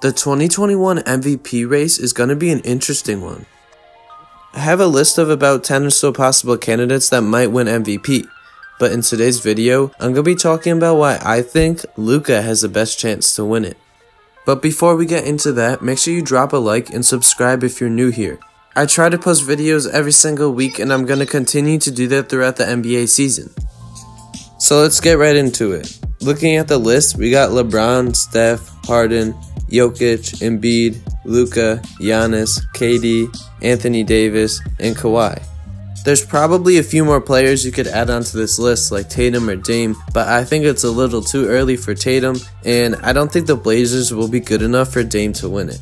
The 2021 MVP race is going to be an interesting one. I have a list of about 10 or so possible candidates that might win MVP, but in today's video, I'm going to be talking about why I think Luka has the best chance to win it. But before we get into that, make sure you drop a like and subscribe if you're new here. I try to post videos every single week and I'm going to continue to do that throughout the NBA season. So let's get right into it. Looking at the list, we got LeBron, Steph, Harden, Jokic, Embiid, Luka, Giannis, KD, Anthony Davis, and Kawhi. There's probably a few more players you could add onto this list like Tatum or Dame, but I think it's a little too early for Tatum, and I don't think the Blazers will be good enough for Dame to win it.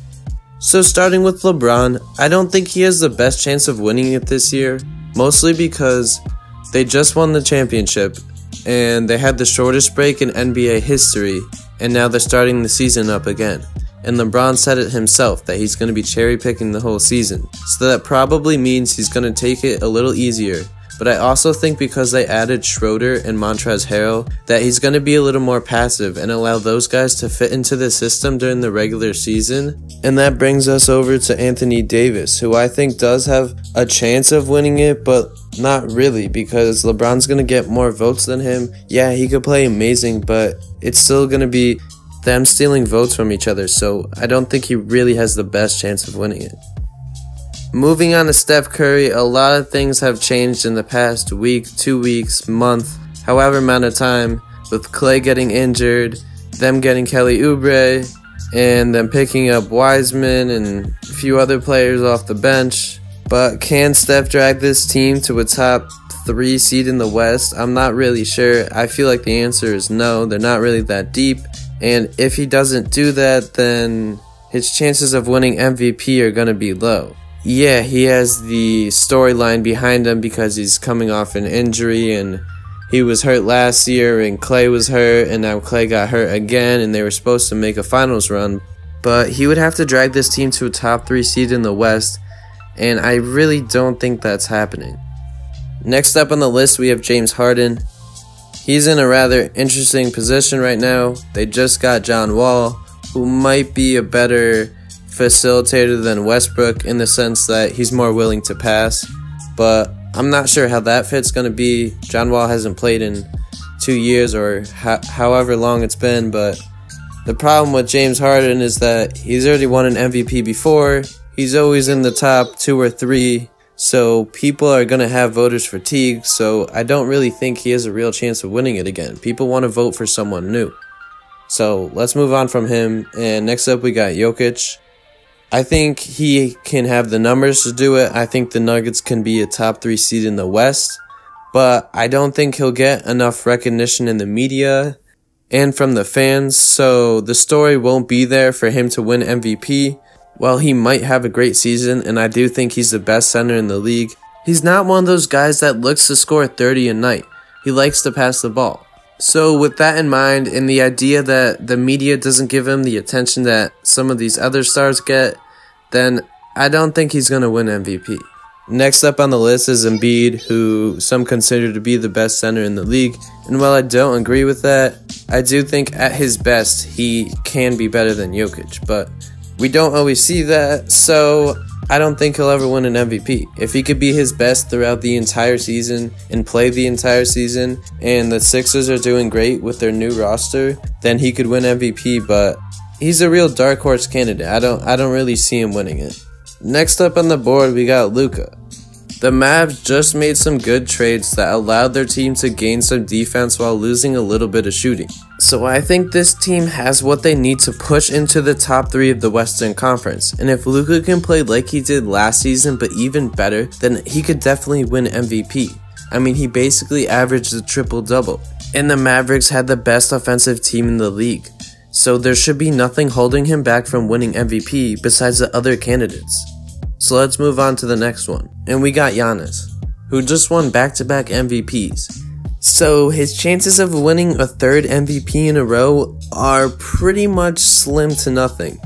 So starting with LeBron, I don't think he has the best chance of winning it this year, mostly because they just won the championship, and they had the shortest break in NBA history, and now they're starting the season up again. And LeBron said it himself that he's going to be cherry picking the whole season, so that probably means he's going to take it a little easier. But I also think because they added Schroeder and Montrezl Harrell that he's going to be a little more passive and allow those guys to fit into the system during the regular season. And that brings us over to Anthony Davis, who I think does have a chance of winning it, but not really, because LeBron's going to get more votes than him. Yeah, he could play amazing, but it's still going to be them stealing votes from each other, so I don't think he really has the best chance of winning it. Moving on to Steph Curry, a lot of things have changed in the past week, 2 weeks, month, however amount of time, with Klay getting injured, them getting Kelly Oubre, and them picking up Wiseman and a few other players off the bench. But can Steph drag this team to a top 3 seed in the West? I'm not really sure. I feel like the answer is no, they're not really that deep. And if he doesn't do that, then his chances of winning MVP are going to be low. Yeah, he has the storyline behind him because he's coming off an injury and he was hurt last year and Klay was hurt and now Klay got hurt again and they were supposed to make a finals run. But he would have to drag this team to a top 3 seed in the West, and I really don't think that's happening. Next up on the list, we have James Harden. He's in a rather interesting position right now. They just got John Wall, who might be a better facilitator than Westbrook in the sense that he's more willing to pass, but I'm not sure how that fit's going to be. John Wall hasn't played in 2 years or however long it's been, but the problem with James Harden is that he's already won an MVP before. He's always in the top 2 or 3. So people are going to have voters fatigue, so I don't really think he has a real chance of winning it again. People want to vote for someone new. So let's move on from him, and next up we got Jokic. I think he can have the numbers to do it. I think the Nuggets can be a top 3 seed in the West, but I don't think he'll get enough recognition in the media and from the fans, so the story won't be there for him to win MVP. While he might have a great season, and I do think he's the best center in the league, he's not one of those guys that looks to score 30 a night. He likes to pass the ball. So with that in mind, and the idea that the media doesn't give him the attention that some of these other stars get, then I don't think he's going to win MVP. Next up on the list is Embiid, who some consider to be the best center in the league, and while I don't agree with that, I do think at his best he can be better than Jokic, but we don't always see that, so I don't think he'll ever win an MVP. If he could be his best throughout the entire season and play the entire season, and the Sixers are doing great with their new roster, then he could win MVP, but he's a real dark horse candidate. I don't really see him winning it. Next up on the board, we got Luka. The Mavs just made some good trades that allowed their team to gain some defense while losing a little bit of shooting. So I think this team has what they need to push into the top 3 of the Western Conference. And if Luka can play like he did last season but even better, then he could definitely win MVP. I mean, he basically averaged a triple-double. And the Mavericks had the best offensive team in the league. So there should be nothing holding him back from winning MVP besides the other candidates. So let's move on to the next one. And we got Giannis, who just won back-to-back MVPs. So his chances of winning a 3rd MVP in a row are pretty much slim to nothing.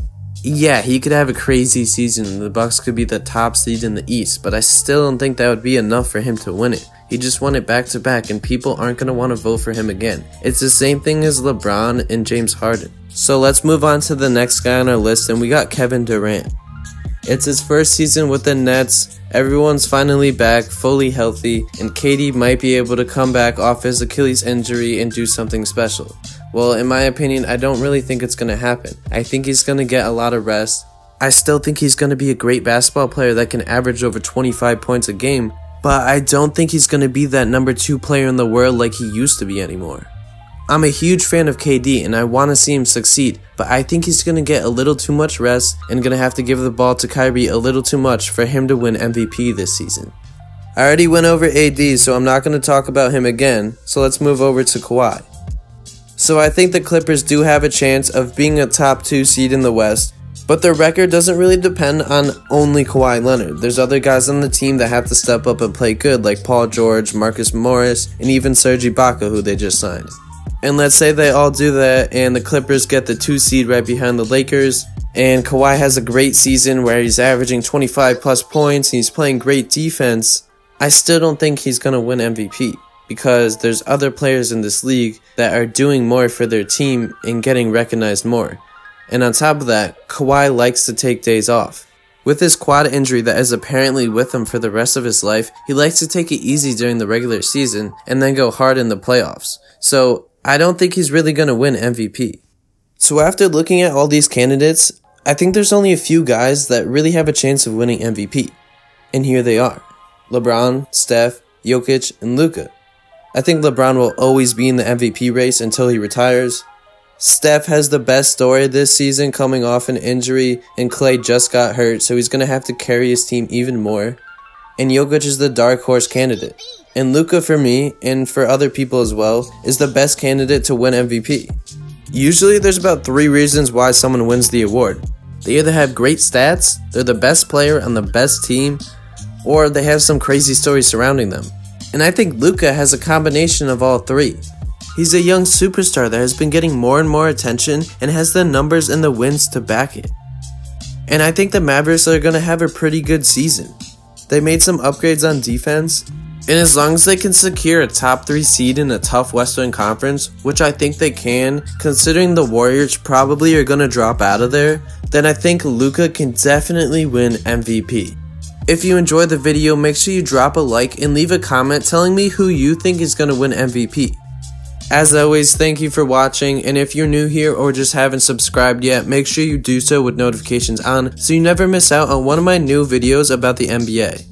Yeah, he could have a crazy season and the Bucks could be the top seed in the East, but I still don't think that would be enough for him to win it. He just won it back to back and people aren't going to want to vote for him again. It's the same thing as LeBron and James Harden. So let's move on to the next guy on our list, and we got Kevin Durant. It's his first season with the Nets, everyone's finally back, fully healthy, and KD might be able to come back off his Achilles injury and do something special. Well, in my opinion, I don't really think it's going to happen. I think he's going to get a lot of rest. I still think he's going to be a great basketball player that can average over 25 points a game, but I don't think he's going to be that number 2 player in the world like he used to be anymore. I'm a huge fan of KD and I want to see him succeed, but I think he's going to get a little too much rest and going to have to give the ball to Kyrie a little too much for him to win MVP this season. I already went over AD, so I'm not going to talk about him again, so let's move over to Kawhi. So I think the Clippers do have a chance of being a top 2 seed in the West, but their record doesn't really depend on only Kawhi Leonard. There's other guys on the team that have to step up and play good, like Paul George, Marcus Morris, and even Serge Ibaka, who they just signed. And let's say they all do that and the Clippers get the 2 seed right behind the Lakers, and Kawhi has a great season where he's averaging 25 plus points and he's playing great defense. I still don't think he's going to win MVP because there's other players in this league that are doing more for their team and getting recognized more. And on top of that, Kawhi likes to take days off. With his quad injury that is apparently with him for the rest of his life, he likes to take it easy during the regular season and then go hard in the playoffs. So I don't think he's really going to win MVP. So after looking at all these candidates, I think there's only a few guys that really have a chance of winning MVP. And here they are: LeBron, Steph, Jokic, and Luka. I think LeBron will always be in the MVP race until he retires. Steph has the best story this season coming off an injury, and Klay just got hurt, so he's going to have to carry his team even more. And Jokic is the dark horse candidate. And Luka, for me, and for other people as well, is the best candidate to win MVP. Usually there's about 3 reasons why someone wins the award. They either have great stats, they're the best player on the best team, or they have some crazy story surrounding them. And I think Luka has a combination of all 3. He's a young superstar that has been getting more and more attention and has the numbers and the wins to back it. And I think the Mavericks are going to have a pretty good season. They made some upgrades on defense, and as long as they can secure a top 3 seed in a tough Western Conference, which I think they can, considering the Warriors probably are going to drop out of there, then I think Luka can definitely win MVP. If you enjoyed the video, make sure you drop a like and leave a comment telling me who you think is going to win MVP. As always, thank you for watching, and if you're new here or just haven't subscribed yet, make sure you do so with notifications on so you never miss out on one of my new videos about the NBA.